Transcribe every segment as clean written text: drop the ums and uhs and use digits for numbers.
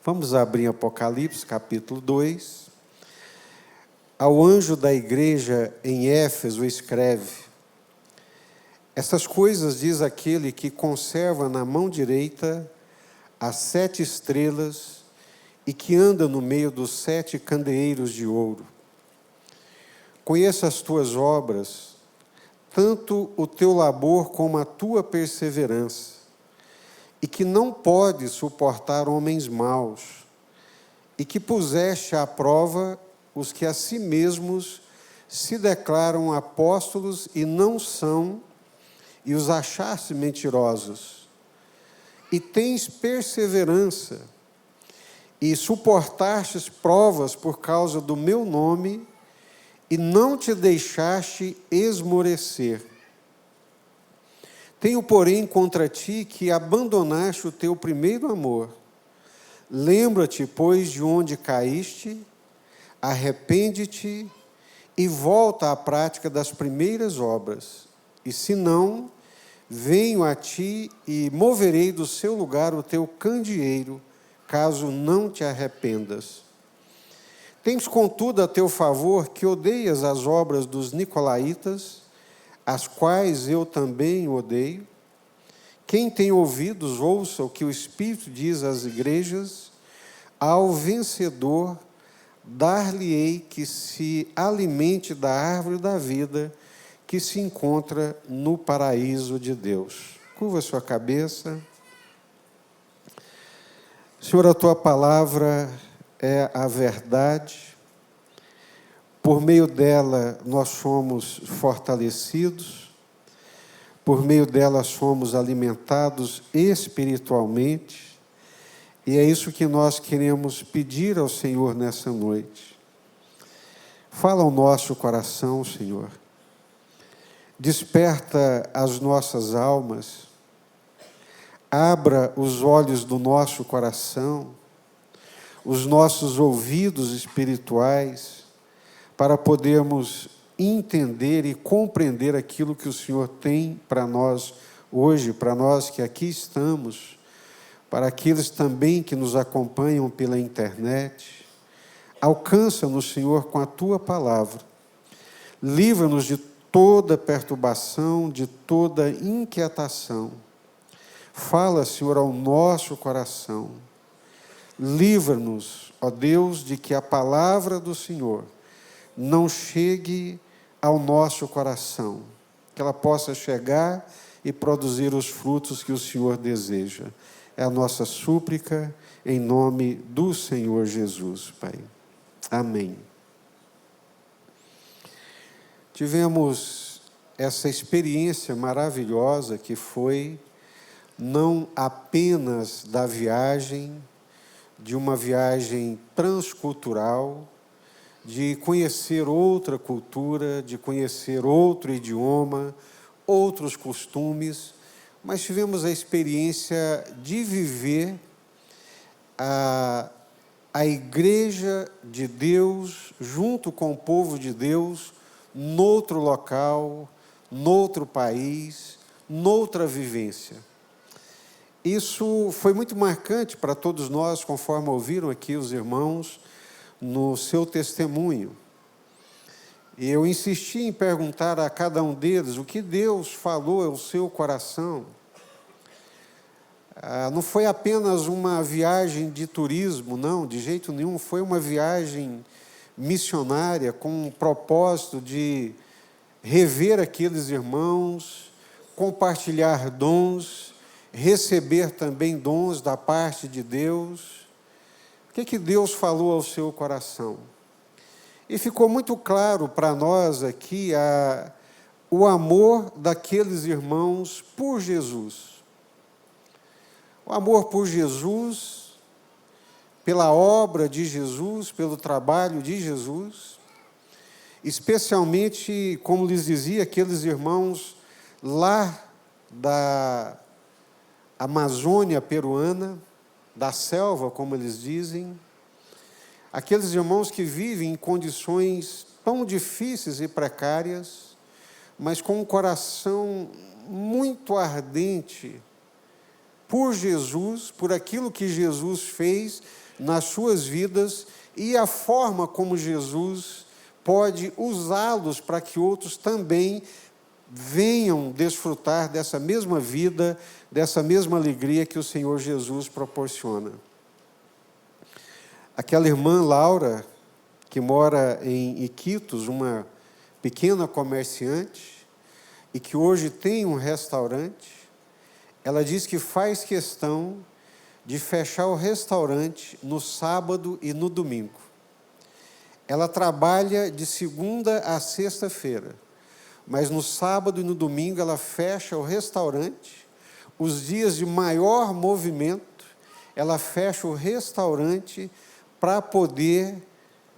Vamos abrir Apocalipse, capítulo 2. Ao anjo da igreja em Éfeso escreve: Estas coisas diz aquele que conserva na mão direita as 7 estrelas e que anda no meio dos 7 candeeiros de ouro. Conheço as tuas obras, tanto o teu labor como a tua perseverança, e que não podes suportar homens maus, e que puseste à prova os que a si mesmos se declaram apóstolos e não são, e os achaste mentirosos. E tens perseverança, e suportastes provas por causa do meu nome, e não te deixaste esmorecer. Tenho, porém, contra ti que abandonaste o teu primeiro amor. Lembra-te, pois, de onde caíste, arrepende-te e volta à prática das primeiras obras. E se não, venho a ti e moverei do seu lugar o teu candeeiro, caso não te arrependas. Tens, contudo, a teu favor que odeias as obras dos nicolaítas, as quais eu também odeio. Quem tem ouvidos, ouça o que o Espírito diz às igrejas. Ao vencedor, dar-lhe-ei que se alimente da árvore da vida, que se encontra no paraíso de Deus. Curva sua cabeça. Senhor, a tua palavra é a verdade. Por meio dela nós somos fortalecidos, por meio dela somos alimentados espiritualmente, e é isso que nós queremos pedir ao Senhor nessa noite. Fala ao nosso coração, Senhor. Desperta as nossas almas, abra os olhos do nosso coração, os nossos ouvidos espirituais, para podermos entender e compreender aquilo que o Senhor tem para nós hoje, para nós que aqui estamos, para aqueles também que nos acompanham pela internet. Alcança-nos, Senhor, com a tua palavra. Livra-nos de toda perturbação, de toda inquietação. Fala, Senhor, ao nosso coração. Livra-nos, ó Deus, de que a palavra do Senhor não chegue ao nosso coração, que ela possa chegar e produzir os frutos que o Senhor deseja. É a nossa súplica em nome do Senhor Jesus, Pai. Amém. Tivemos essa experiência maravilhosa que foi não apenas da viagem, de uma viagem transcultural, de conhecer outra cultura, de conhecer outro idioma, outros costumes, mas tivemos a experiência de viver a Igreja de Deus, junto com o povo de Deus, noutro local, noutro país, noutra vivência. Isso foi muito marcante para todos nós, conforme ouviram aqui os irmãos, no seu testemunho. E eu insisti em perguntar a cada um deles o que Deus falou ao seu coração. Não foi apenas uma viagem de turismo, não, de jeito nenhum, foi uma viagem missionária com o propósito de rever aqueles irmãos, compartilhar dons, receber também dons da parte de Deus. O que Deus falou ao seu coração? E ficou muito claro para nós aqui o amor daqueles irmãos por Jesus. O amor por Jesus, pela obra de Jesus, pelo trabalho de Jesus, especialmente, como lhes dizia, aqueles irmãos lá da Amazônia peruana, da selva, como eles dizem, aqueles irmãos que vivem em condições tão difíceis e precárias, mas com um coração muito ardente por Jesus, por aquilo que Jesus fez, nas suas vidas e a forma como Jesus pode usá-los para que outros também venham desfrutar dessa mesma vida, dessa mesma alegria que o Senhor Jesus proporciona. Aquela irmã Laura, que mora em Iquitos, uma pequena comerciante, e que hoje tem um restaurante, ela diz que faz questão de fechar o restaurante no sábado e no domingo. Ela trabalha de segunda a sexta-feira, mas no sábado e no domingo ela fecha o restaurante. Os dias de maior movimento, ela fecha o restaurante para poder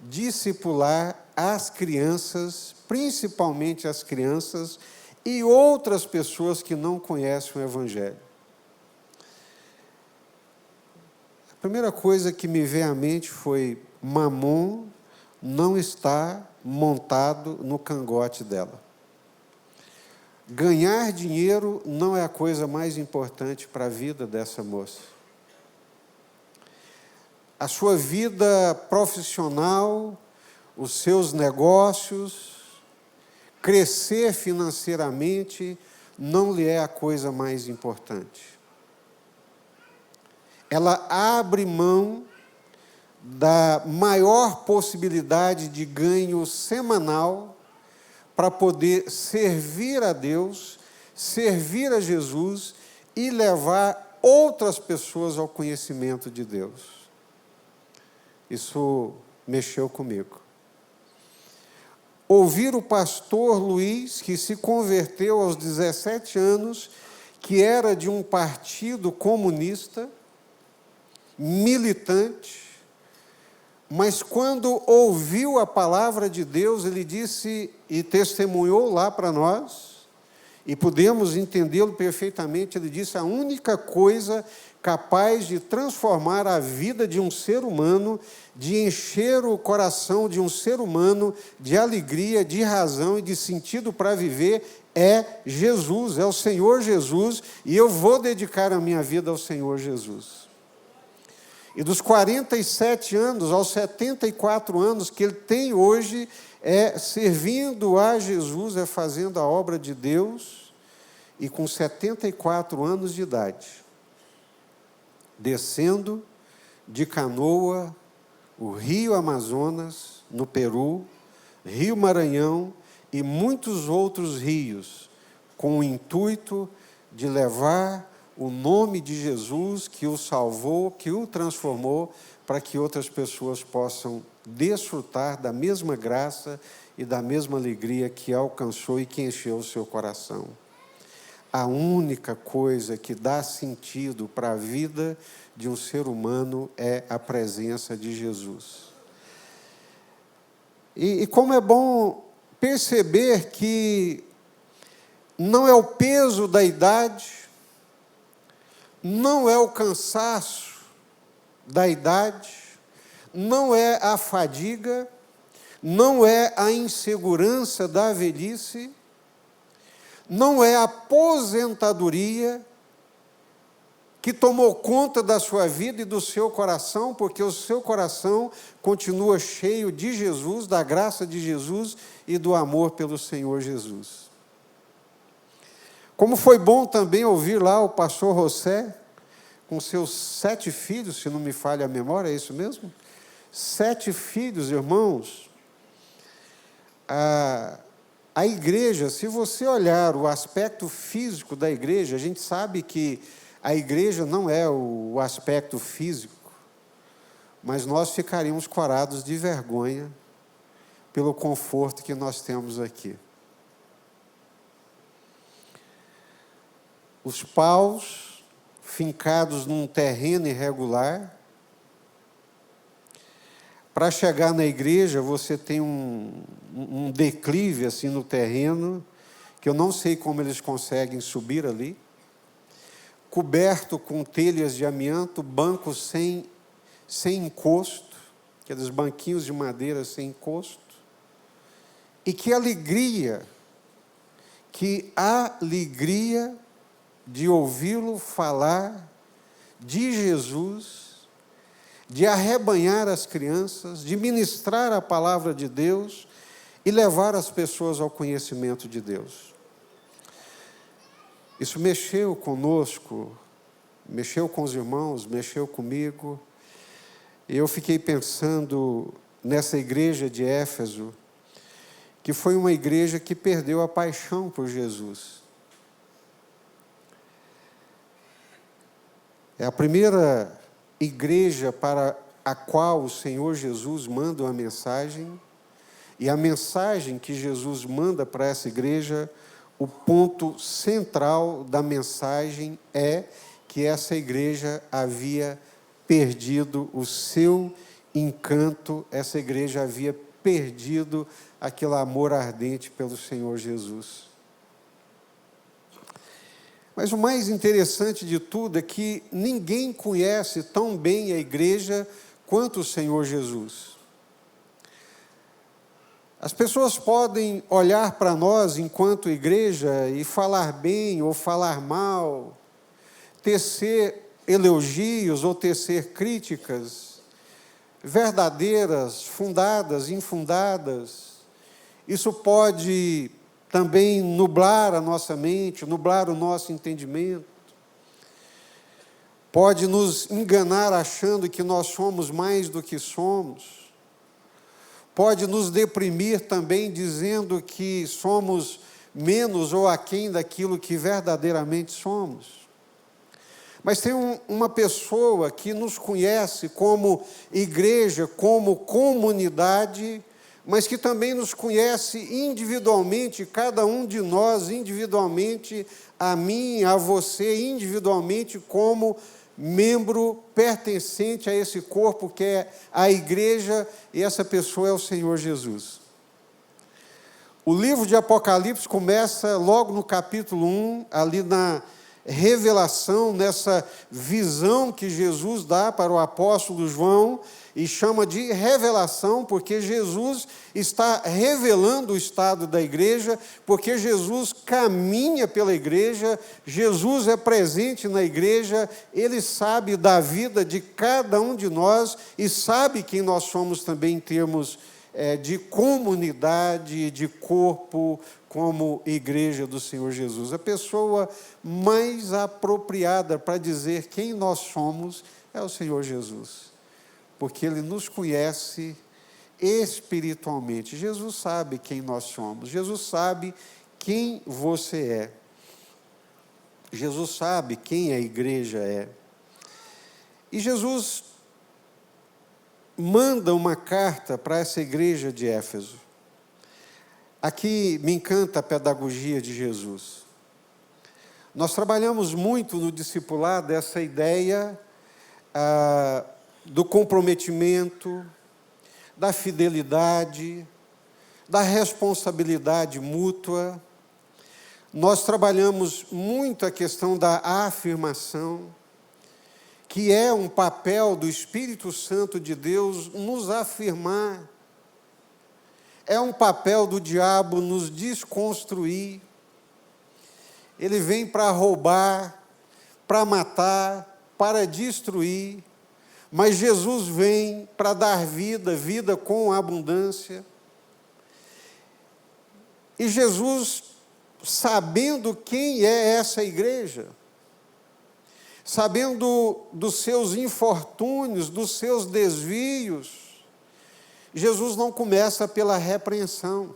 discipular as crianças, principalmente as crianças, e outras pessoas que não conhecem o Evangelho. A primeira coisa que me veio à mente foi: Mamon não está montado no cangote dela. Ganhar dinheiro não é a coisa mais importante para a vida dessa moça. A sua vida profissional, os seus negócios, crescer financeiramente, não lhe é a coisa mais importante. Ela abre mão da maior possibilidade de ganho semanal para poder servir a Deus, servir a Jesus e levar outras pessoas ao conhecimento de Deus. Isso mexeu comigo. Ouvir o pastor Luiz, que se converteu aos 17 anos, que era de um partido comunista, militante, mas quando ouviu a palavra de Deus, ele disse e testemunhou lá para nós, e podemos entendê-lo perfeitamente, ele disse: a única coisa capaz de transformar a vida de um ser humano, de encher o coração de um ser humano de alegria, de razão e de sentido para viver, é Jesus, é o Senhor Jesus, e eu vou dedicar a minha vida ao Senhor Jesus. E dos 47 anos aos 74 anos que ele tem hoje, é servindo a Jesus, é fazendo a obra de Deus, e com 74 anos de idade, descendo de canoa o rio Amazonas, no Peru, rio Maranhão e muitos outros rios, com o intuito de levar o nome de Jesus que o salvou, que o transformou, para que outras pessoas possam desfrutar da mesma graça e da mesma alegria que alcançou e que encheu o seu coração. A única coisa que dá sentido para a vida de um ser humano é a presença de Jesus. E como é bom perceber que não é o peso da idade, não é o cansaço da idade, não é a fadiga, não é a insegurança da velhice, não é a aposentadoria que tomou conta da sua vida e do seu coração, porque o seu coração continua cheio de Jesus, da graça de Jesus e do amor pelo Senhor Jesus. Como foi bom também ouvir lá o pastor José, com seus 7 filhos, se não me falha a memória, é isso mesmo? 7 filhos, irmãos. A igreja, se você olhar o aspecto físico da igreja, a gente sabe que a igreja não é o aspecto físico, mas nós ficaríamos corados de vergonha pelo conforto que nós temos aqui. Os paus fincados num terreno irregular. Para chegar na igreja, você tem um declive assim no terreno, que eu não sei como eles conseguem subir ali, coberto com telhas de amianto, bancos sem encosto, aqueles banquinhos de madeira sem encosto. E que alegria de ouvi-lo falar de Jesus, de arrebanhar as crianças, de ministrar a palavra de Deus e levar as pessoas ao conhecimento de Deus. Isso mexeu conosco, mexeu com os irmãos, mexeu comigo. E eu fiquei pensando nessa igreja de Éfeso, que foi uma igreja que perdeu a paixão por Jesus. É a primeira igreja para a qual o Senhor Jesus manda uma mensagem, e a mensagem que Jesus manda para essa igreja, o ponto central da mensagem é que essa igreja havia perdido o seu encanto, essa igreja havia perdido aquele amor ardente pelo Senhor Jesus. Mas o mais interessante de tudo é que ninguém conhece tão bem a igreja quanto o Senhor Jesus. As pessoas podem olhar para nós enquanto igreja e falar bem ou falar mal, tecer elogios ou tecer críticas, verdadeiras, fundadas, infundadas. Isso pode também nublar a nossa mente, nublar o nosso entendimento. Pode nos enganar achando que nós somos mais do que somos. Pode nos deprimir também dizendo que somos menos ou aquém daquilo que verdadeiramente somos. Mas tem uma pessoa que nos conhece como igreja, como comunidade, mas que também nos conhece individualmente, cada um de nós individualmente, a mim, a você individualmente, como membro pertencente a esse corpo que é a igreja, e essa pessoa é o Senhor Jesus. O livro de Apocalipse começa logo no capítulo 1, ali na revelação, nessa visão que Jesus dá para o apóstolo João, e chama de revelação, porque Jesus está revelando o estado da igreja, porque Jesus caminha pela igreja, Jesus é presente na igreja, Ele sabe da vida de cada um de nós, e sabe quem nós somos também em termos de comunidade, de corpo, como igreja do Senhor Jesus. A pessoa mais apropriada para dizer quem nós somos é o Senhor Jesus, porque Ele nos conhece espiritualmente. Jesus sabe quem nós somos, Jesus sabe quem você é, Jesus sabe quem a igreja é. E Jesus manda uma carta para essa igreja de Éfeso. Aqui me encanta a pedagogia de Jesus. Nós trabalhamos muito no discipulado essa ideia do comprometimento, da fidelidade, da responsabilidade mútua. Nós trabalhamos muito a questão da afirmação, que é um papel do Espírito Santo de Deus nos afirmar. É um papel do diabo nos desconstruir. Ele vem para roubar, para matar, para destruir, mas Jesus vem para dar vida, vida com abundância. E Jesus, sabendo quem é essa igreja, sabendo dos seus infortúnios, dos seus desvios, Jesus não começa pela repreensão,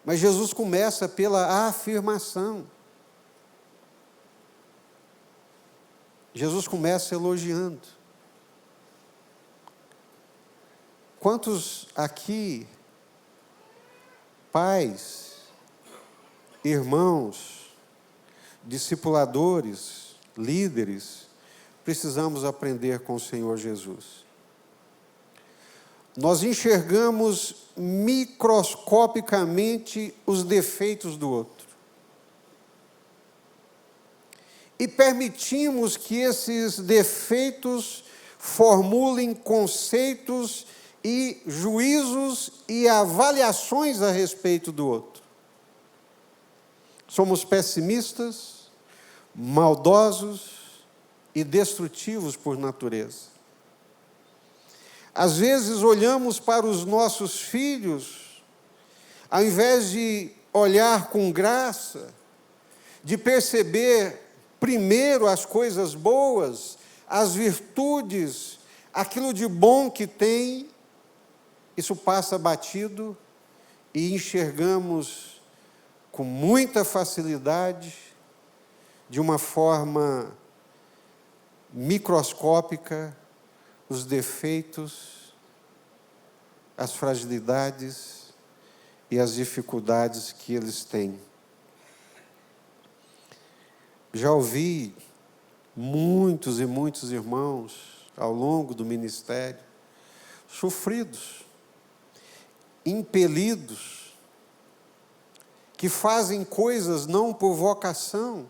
mas Jesus começa pela afirmação. Jesus começa elogiando. Quantos aqui, pais, irmãos, discipuladores, líderes, precisamos aprender com o Senhor Jesus? Nós enxergamos microscopicamente os defeitos do outro. E permitimos que esses defeitos formulem conceitos e juízos e avaliações a respeito do outro. Somos pessimistas, maldosos, e destrutivos por natureza. Às vezes olhamos para os nossos filhos, ao invés de olhar com graça, de perceber primeiro as coisas boas, as virtudes, aquilo de bom que tem, isso passa batido e enxergamos com muita facilidade, de uma forma microscópica, os defeitos, as fragilidades e as dificuldades que eles têm. Já ouvi muitos e muitos irmãos, ao longo do ministério, sofridos, impelidos, que fazem coisas não por vocação,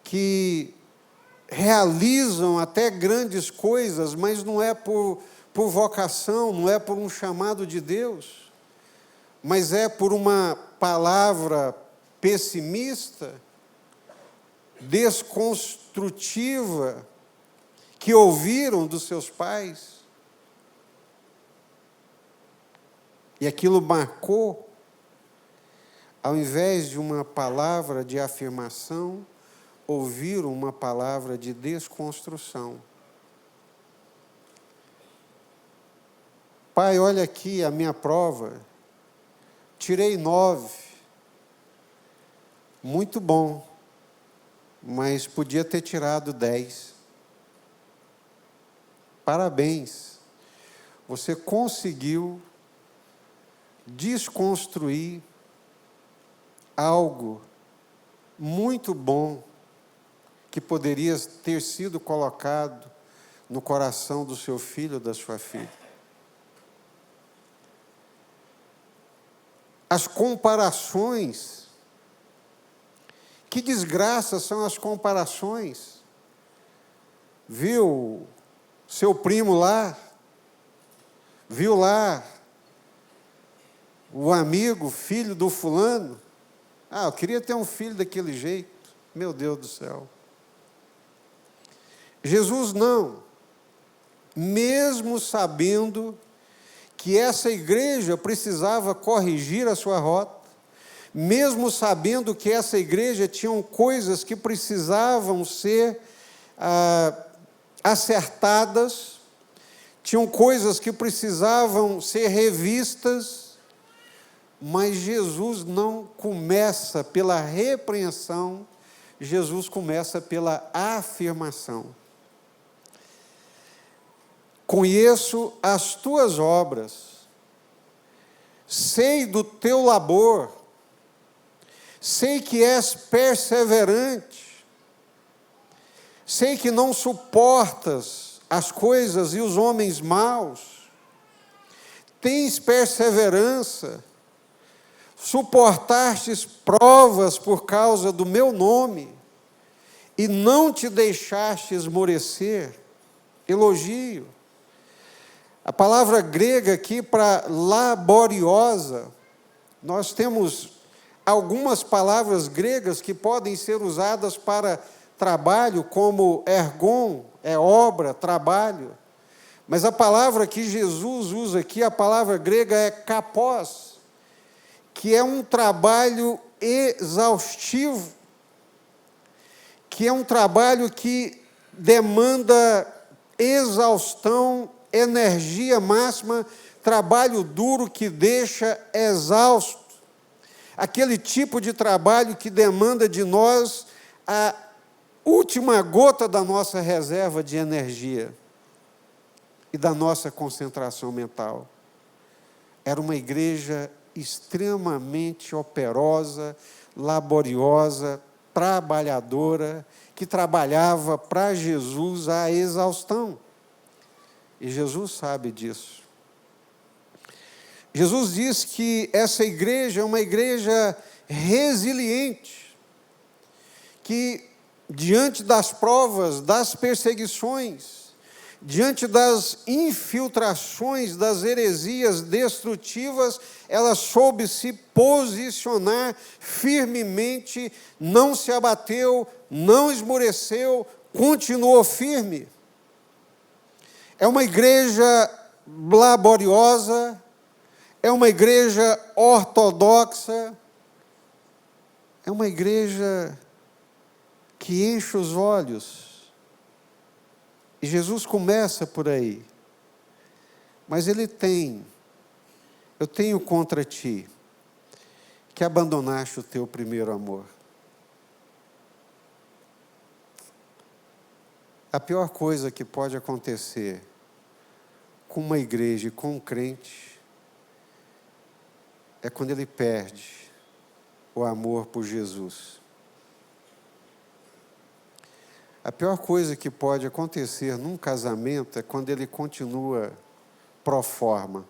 que realizam até grandes coisas, mas não é por vocação, não é por um chamado de Deus, mas é por uma palavra pessimista, desconstrutiva, que ouviram dos seus pais, e aquilo marcou, ao invés de uma palavra de afirmação, ouviram uma palavra de desconstrução. Pai, olha aqui a minha prova, tirei 9, muito bom, mas podia ter tirado 10. Parabéns, você conseguiu desconstruir algo muito bom que poderia ter sido colocado no coração do seu filho ou da sua filha. As comparações, que desgraça são as comparações. Viu seu primo lá? Viu lá o amigo, filho do fulano? Eu queria ter um filho daquele jeito. Meu Deus do céu. Jesus não, mesmo sabendo que essa igreja precisava corrigir a sua rota, mesmo sabendo que essa igreja tinha coisas que precisavam ser acertadas, tinham coisas que precisavam ser revistas, mas Jesus não começa pela repreensão, Jesus começa pela afirmação. Conheço as tuas obras, sei do teu labor, sei que és perseverante, sei que não suportas as coisas e os homens maus, tens perseverança, suportastes provas por causa do meu nome, e não te deixaste esmorecer. Elogio. A palavra grega aqui para laboriosa, nós temos algumas palavras gregas que podem ser usadas para trabalho, como ergon, é obra, trabalho. Mas a palavra que Jesus usa aqui, a palavra grega é kapos, que é um trabalho exaustivo, que é um trabalho que demanda exaustão, energia máxima, trabalho duro que deixa exausto. Aquele tipo de trabalho que demanda de nós a última gota da nossa reserva de energia e da nossa concentração mental. Era uma igreja extremamente operosa, laboriosa, trabalhadora, que trabalhava para Jesus à exaustão. E Jesus sabe disso. Jesus diz que essa igreja é uma igreja resiliente, que diante das provas, das perseguições, diante das infiltrações das heresias destrutivas, ela soube se posicionar firmemente, não se abateu, não esmoreceu, continuou firme. É uma igreja laboriosa, é uma igreja ortodoxa, é uma igreja que enche os olhos. E Jesus começa por aí. Mas ele eu tenho contra ti, que abandonaste o teu primeiro amor. A pior coisa que pode acontecer com uma igreja e com um crente é quando ele perde o amor por Jesus. A pior coisa que pode acontecer num casamento é quando ele continua pro forma.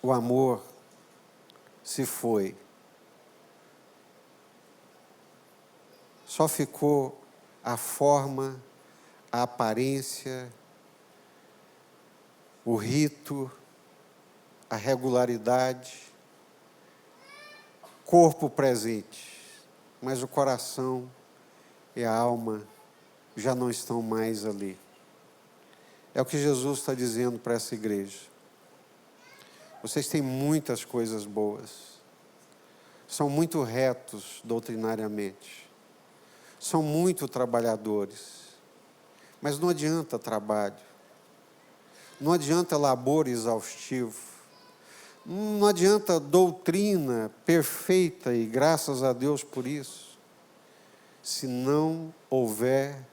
O amor se foi. Só ficou a forma, a aparência, o rito, a regularidade, corpo presente, mas o coração e a alma já não estão mais ali. É o que Jesus está dizendo para essa igreja. Vocês têm muitas coisas boas, são muito retos doutrinariamente, são muito trabalhadores, mas não adianta trabalho, não adianta labor exaustivo, não adianta doutrina perfeita, e graças a Deus por isso, se não houver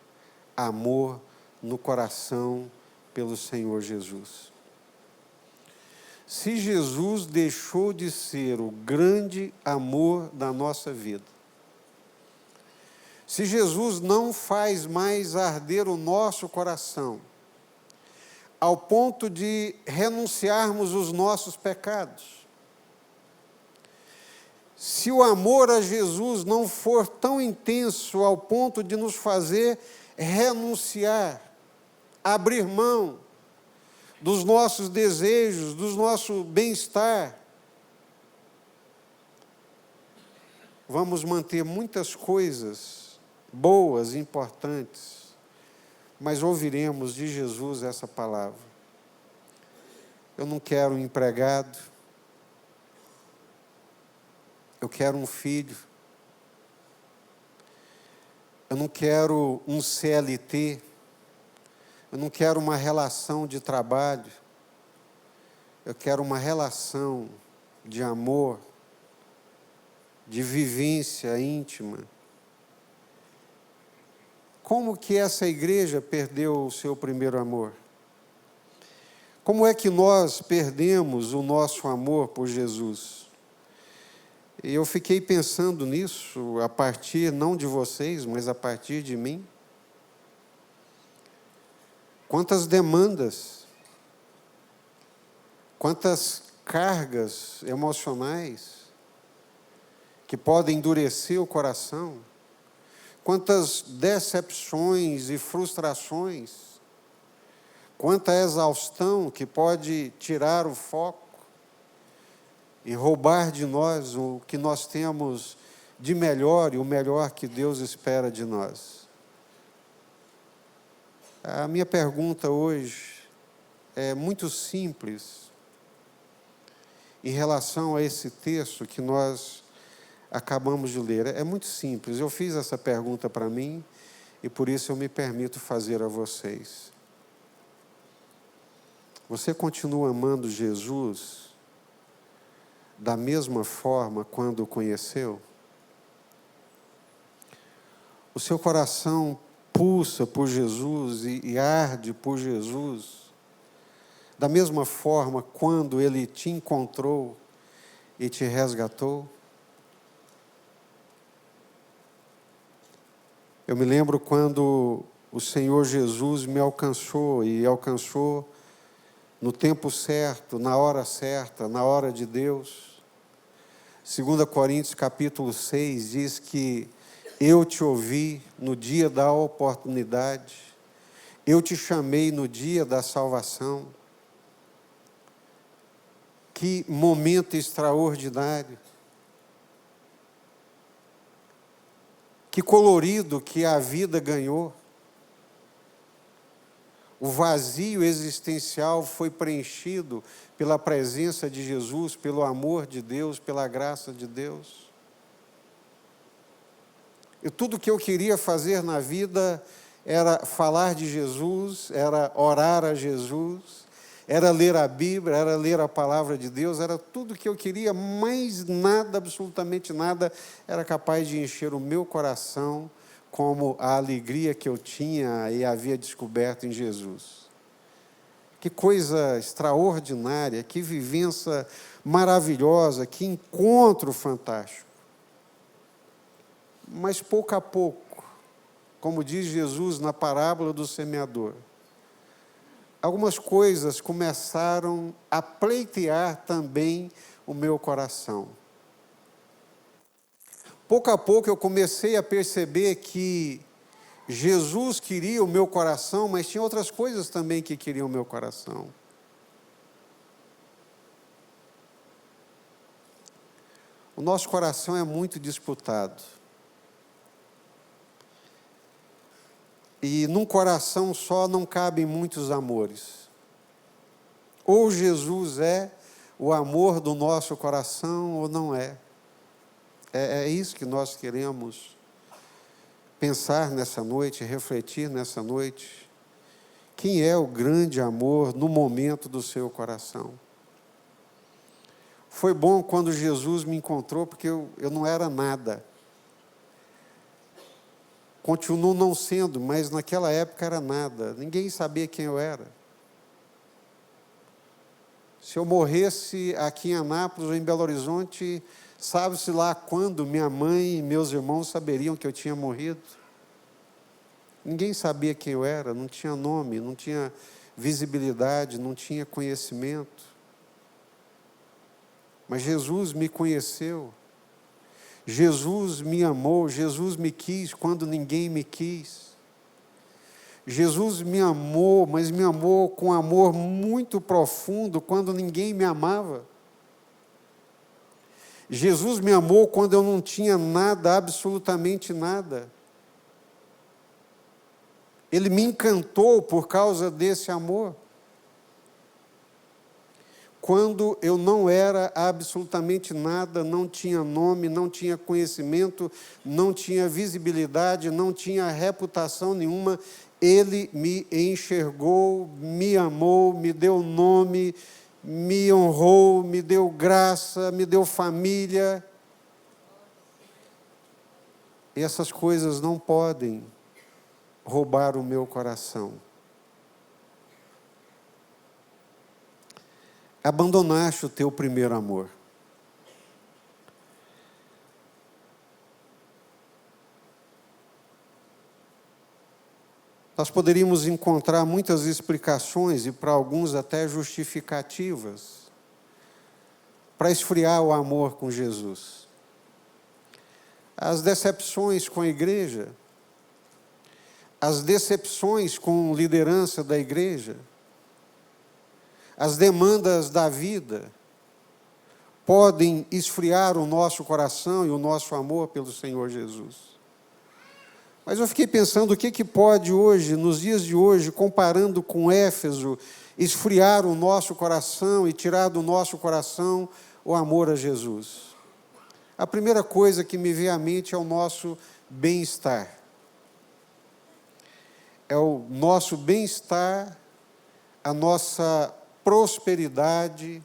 amor no coração pelo Senhor Jesus. Se Jesus deixou de ser o grande amor da nossa vida, se Jesus não faz mais arder o nosso coração, ao ponto de renunciarmos os nossos pecados, se o amor a Jesus não for tão intenso ao ponto de nos fazer renunciar, abrir mão dos nossos desejos, do nosso bem-estar, vamos manter muitas coisas boas, importantes, mas ouviremos de Jesus essa palavra: eu não quero um empregado, eu quero um filho, eu não quero um CLT, eu não quero uma relação de trabalho, eu quero uma relação de amor, de vivência íntima. Como que essa igreja perdeu o seu primeiro amor? Como é que nós perdemos o nosso amor por Jesus? E eu fiquei pensando nisso a partir, não de vocês, mas a partir de mim. Quantas demandas, quantas cargas emocionais que podem endurecer o coração, quantas decepções e frustrações, quanta exaustão que pode tirar o foco e roubar de nós o que nós temos de melhor e o melhor que Deus espera de nós. A minha pergunta hoje é muito simples em relação a esse texto que nós acabamos de ler. É muito simples. Eu fiz essa pergunta para mim e por isso eu me permito fazer a vocês. Você continua amando Jesus da mesma forma quando o conheceu? O seu coração pulsa por Jesus e arde por Jesus da mesma forma quando Ele te encontrou e te resgatou? Eu me lembro quando o Senhor Jesus me alcançou, e alcançou no tempo certo, na hora de Deus. 2 Coríntios capítulo 6 diz que Eu te ouvi no dia da oportunidade. Eu te chamei no dia da salvação. Que momento extraordinário. Que colorido que a vida ganhou. O vazio existencial foi preenchido pela presença de Jesus, pelo amor de Deus, pela graça de Deus. E tudo que eu queria fazer na vida era falar de Jesus, era orar a Jesus, era ler a Bíblia, era ler a palavra de Deus, era tudo que eu queria, mas nada, absolutamente nada, era capaz de encher o meu coração como a alegria que eu tinha e havia descoberto em Jesus. Que coisa extraordinária, que vivência maravilhosa, que encontro fantástico. Mas pouco a pouco, como diz Jesus na parábola do semeador, algumas coisas começaram a pleitear também o meu coração. Pouco a pouco eu comecei a perceber que Jesus queria o meu coração, mas tinha outras coisas também que queriam o meu coração. O nosso coração é muito disputado. E num coração só não cabem muitos amores. Ou Jesus é o amor do nosso coração, ou não é. É isso que nós queremos pensar nessa noite, refletir nessa noite. Quem é o grande amor no momento do seu coração? Foi bom quando Jesus me encontrou, porque eu não era nada. Continuo não sendo, mas naquela época era nada. Ninguém sabia quem eu era. Se eu morresse aqui em Anápolis ou em Belo Horizonte, sabe-se lá quando minha mãe e meus irmãos saberiam que eu tinha morrido. Ninguém sabia quem eu era, não tinha nome, não tinha visibilidade, não tinha conhecimento. Mas Jesus me conheceu. Jesus me amou, Jesus me quis quando ninguém me quis. Jesus me amou, mas me amou com amor muito profundo quando ninguém me amava. Jesus me amou quando eu não tinha nada, absolutamente nada. Ele me encantou por causa desse amor. Quando eu não era absolutamente nada, não tinha nome, não tinha conhecimento, não tinha visibilidade, não tinha reputação nenhuma, Ele me enxergou, me amou, me deu nome, me honrou, me deu graça, me deu família. E essas coisas não podem roubar o meu coração. Abandonaste o teu primeiro amor. Nós poderíamos encontrar muitas explicações e para alguns até justificativas para esfriar o amor com Jesus. As decepções com a igreja, as decepções com a liderança da igreja, as demandas da vida podem esfriar o nosso coração e o nosso amor pelo Senhor Jesus. Mas eu fiquei pensando o que pode hoje, nos dias de hoje, comparando com Éfeso, esfriar o nosso coração e tirar do nosso coração o amor a Jesus. A primeira coisa que me vem à mente é o nosso bem-estar. É o nosso bem-estar, a nossa prosperidade,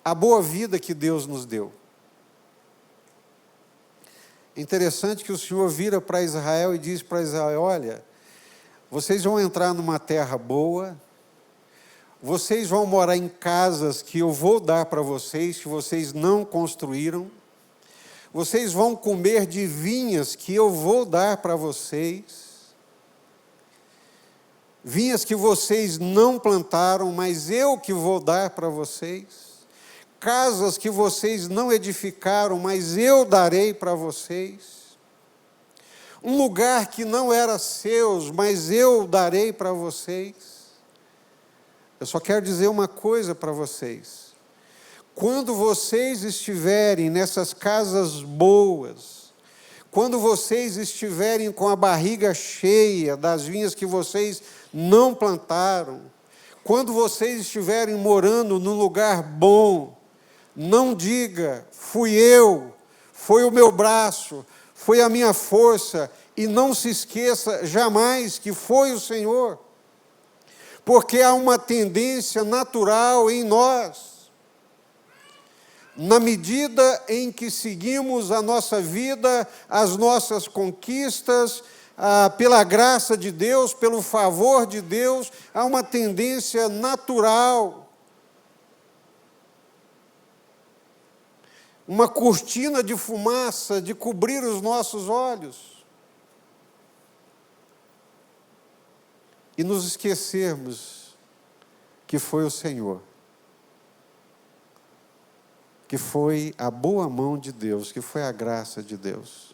a boa vida que Deus nos deu. Interessante que o Senhor vira para Israel e diz para Israel: olha, vocês vão entrar numa terra boa, vocês vão morar em casas que eu vou dar para vocês, que vocês não construíram, vocês vão comer de vinhas que eu vou dar para vocês, vinhas que vocês não plantaram, mas eu que vou dar para vocês. Casas que vocês não edificaram, mas eu darei para vocês. um lugar que não era seu, mas eu darei para vocês. Eu só quero dizer uma coisa para vocês. Quando vocês estiverem nessas casas boas, quando vocês estiverem com a barriga cheia das vinhas que vocês não plantaram, quando vocês estiverem morando num lugar bom, não diga, fui eu, foi o meu braço, foi a minha força, e não se esqueça jamais que foi o Senhor, porque há uma tendência natural em nós. Na medida em que seguimos a nossa vida, as nossas conquistas, pela graça de Deus, pelo favor de Deus, há uma tendência natural, uma cortina de fumaça de cobrir os nossos olhos e nos esquecermos que foi o Senhor, que foi a boa mão de Deus, que foi a graça de Deus.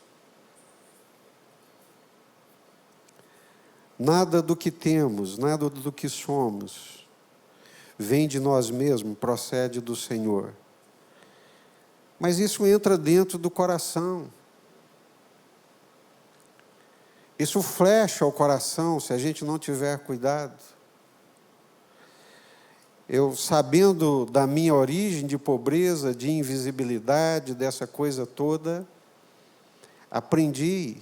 Nada do que temos, nada do que somos, vem de nós mesmos, procede do Senhor. Mas isso entra dentro do coração. Isso flecha o coração se a gente não tiver cuidado. Eu, sabendo da minha origem de pobreza, de invisibilidade, dessa coisa toda, aprendi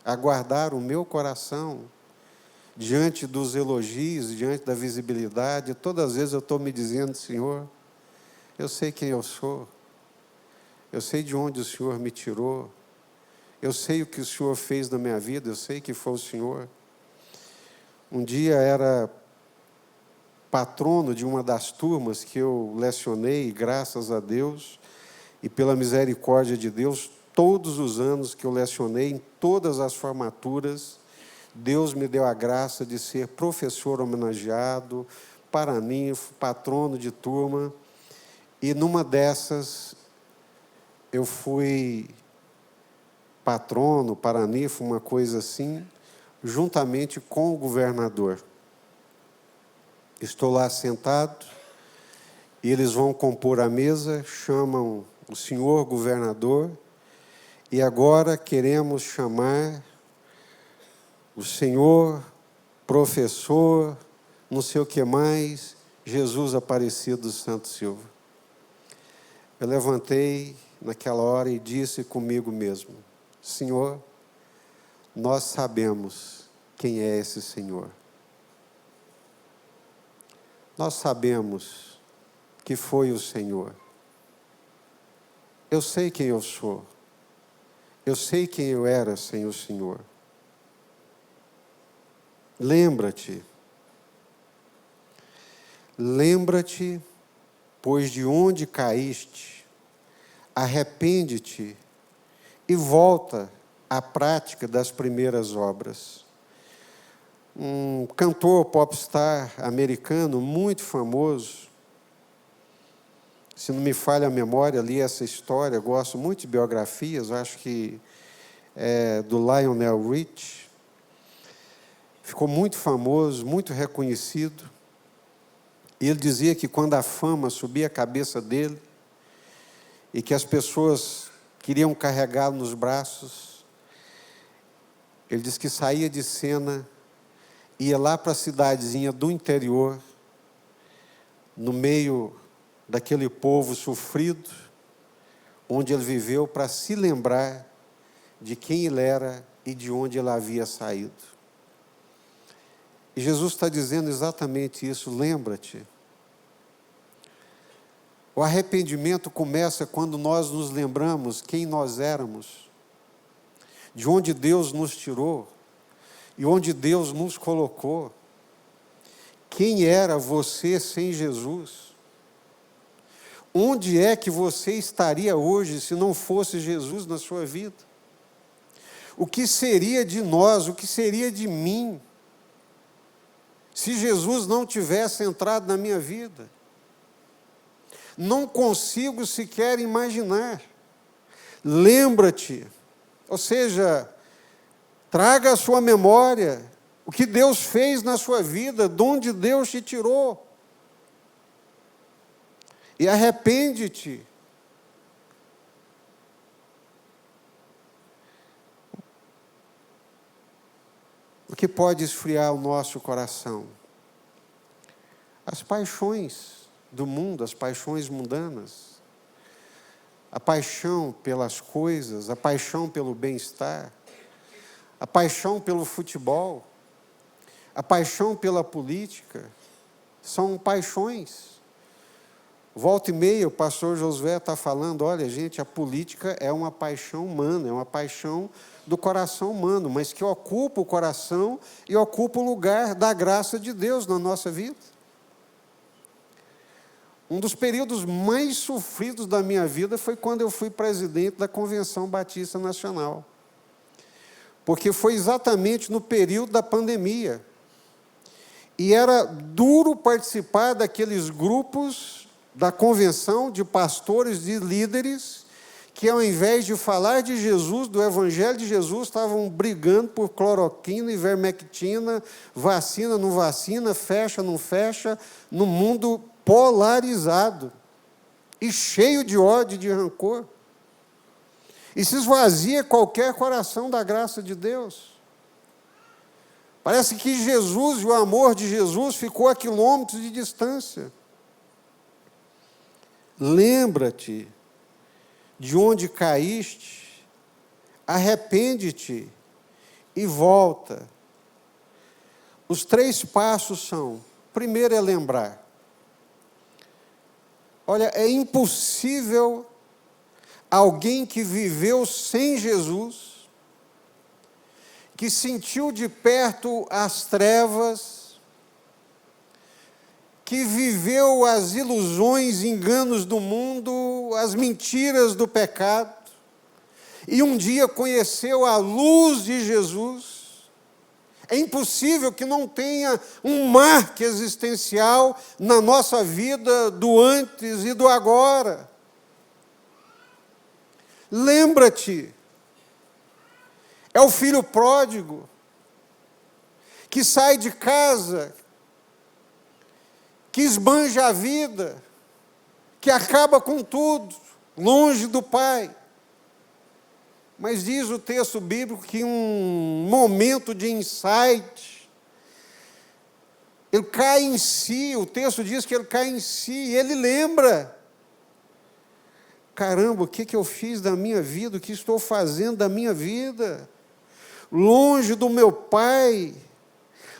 a guardar o meu coração diante dos elogios, diante da visibilidade. Todas as vezes eu estou me dizendo, Senhor, eu sei quem eu sou, eu sei de onde o Senhor me tirou, eu sei o que o Senhor fez na minha vida, eu sei que foi o Senhor. Um dia era patrono de uma das turmas que eu lecionei, graças a Deus, e pela misericórdia de Deus, todos os anos que eu lecionei, em todas as formaturas, Deus me deu a graça de ser professor homenageado, paraninfo, patrono de turma, e numa dessas eu fui patrono, paraninfo, uma coisa assim, juntamente com o governador. Estou lá sentado, e eles vão compor a mesa, chamam o senhor governador, e agora queremos chamar o senhor professor, não sei o que mais, Jesus Aparecido Santos Silva. Eu levantei naquela hora e disse comigo mesmo, Senhor, nós sabemos quem é esse Senhor. Nós sabemos que foi o Senhor. Eu sei quem eu sou. Eu sei quem eu era sem o Senhor. Lembra-te. Lembra-te, pois de onde caíste, arrepende-te e volta à prática das primeiras obras. Um cantor popstar americano muito famoso, se não me falha a memória, li essa história, gosto muito de biografias, acho que é do Lionel Rich, ficou muito famoso, muito reconhecido, e ele dizia que quando a fama subia a cabeça dele, e que as pessoas queriam carregá-lo nos braços, ele disse que saía de cena, ia lá para a cidadezinha do interior, no meio daquele povo sofrido, onde ele viveu, para se lembrar de quem ele era e de onde ele havia saído. E Jesus está dizendo exatamente isso, lembra-te. O arrependimento começa quando nós nos lembramos quem nós éramos, de onde Deus nos tirou, e onde Deus nos colocou. Quem era você sem Jesus? Onde é que você estaria hoje se não fosse Jesus na sua vida? O que seria de nós, o que seria de mim, se Jesus não tivesse entrado na minha vida? Não consigo sequer imaginar. Lembra-te, ou seja, Traga à sua memória o que Deus fez na sua vida, de onde Deus te tirou. E arrepende-te. O que pode esfriar o nosso coração? As paixões do mundo, as paixões mundanas. A paixão pelas coisas, a paixão pelo bem-estar, a paixão pelo futebol, a paixão pela política, são paixões. Volta e meia, o pastor Josué está falando, olha, gente, a política é uma paixão humana, é uma paixão do coração humano, mas que ocupa o coração e ocupa o lugar da graça de Deus na nossa vida. Um dos períodos mais sofridos da minha vida foi quando eu fui presidente da Convenção Batista Nacional. Porque foi exatamente no período da pandemia. E era duro participar daqueles grupos da convenção de pastores, de líderes, que ao invés de falar de Jesus, do Evangelho de Jesus, estavam brigando por cloroquina, ivermectina, vacina, não vacina, fecha, não fecha, no mundo polarizado e cheio de ódio e de rancor. E se esvazia qualquer coração da graça de Deus. Parece que Jesus e o amor de Jesus ficou a quilômetros de distância. Lembra-te de onde caíste, arrepende-te e volta. Os 3 passos são: primeiro é lembrar. Olha, é impossível alguém que viveu sem Jesus, que sentiu de perto as trevas, que viveu as ilusões, enganos do mundo, as mentiras do pecado, e um dia conheceu a luz de Jesus, é impossível que não tenha um marco existencial na nossa vida do antes e do agora. Lembra-te, é o filho pródigo, que sai de casa, que esbanja a vida, que acaba com tudo, longe do Pai. Mas diz o texto bíblico que em um momento de insight, ele cai em si, o texto diz que ele cai em si, e ele lembra: caramba, o que eu fiz da minha vida, o que estou fazendo da minha vida? Longe do meu Pai,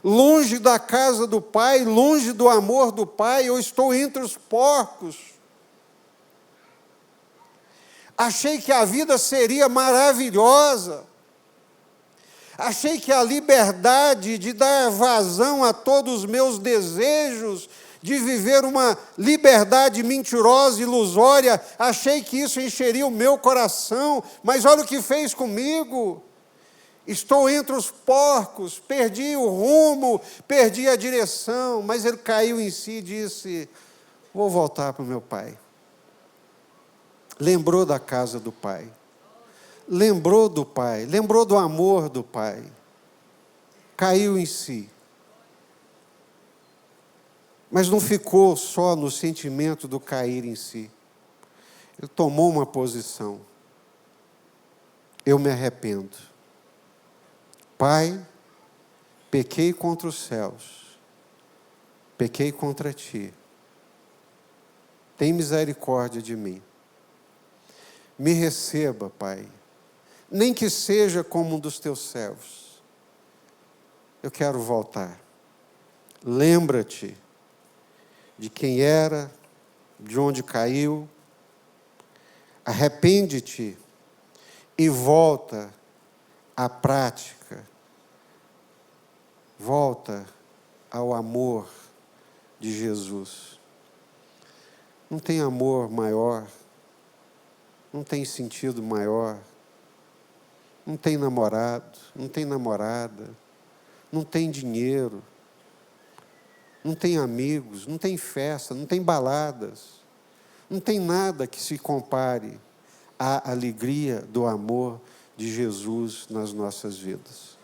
longe da casa do Pai, longe do amor do Pai, eu estou entre os porcos. Achei que a vida seria maravilhosa. Achei que a liberdade de dar vazão a todos os meus desejos, de viver uma liberdade mentirosa, ilusória, achei que isso encheria o meu coração, mas olha o que fez comigo. Estou entre os porcos, perdi o rumo, perdi a direção, mas ele caiu em si e disse: vou voltar para o meu Pai. Lembrou da casa do Pai, lembrou do Pai, lembrou do amor do Pai, caiu em si. Mas não ficou só no sentimento do cair em si. Ele tomou uma posição. Eu me arrependo. Pai, pequei contra os céus, pequei contra ti. Tem misericórdia de mim. Me receba, Pai, nem que seja como um dos teus servos. Eu quero voltar. Lembra-te de quem era, de onde caiu, arrepende-te e volta à prática, volta ao amor de Jesus. Não tem amor maior, não tem sentido maior, não tem namorado, não tem namorada, não tem dinheiro, não tem amigos, não tem festa, não tem baladas, não tem nada que se compare à alegria do amor de Jesus nas nossas vidas.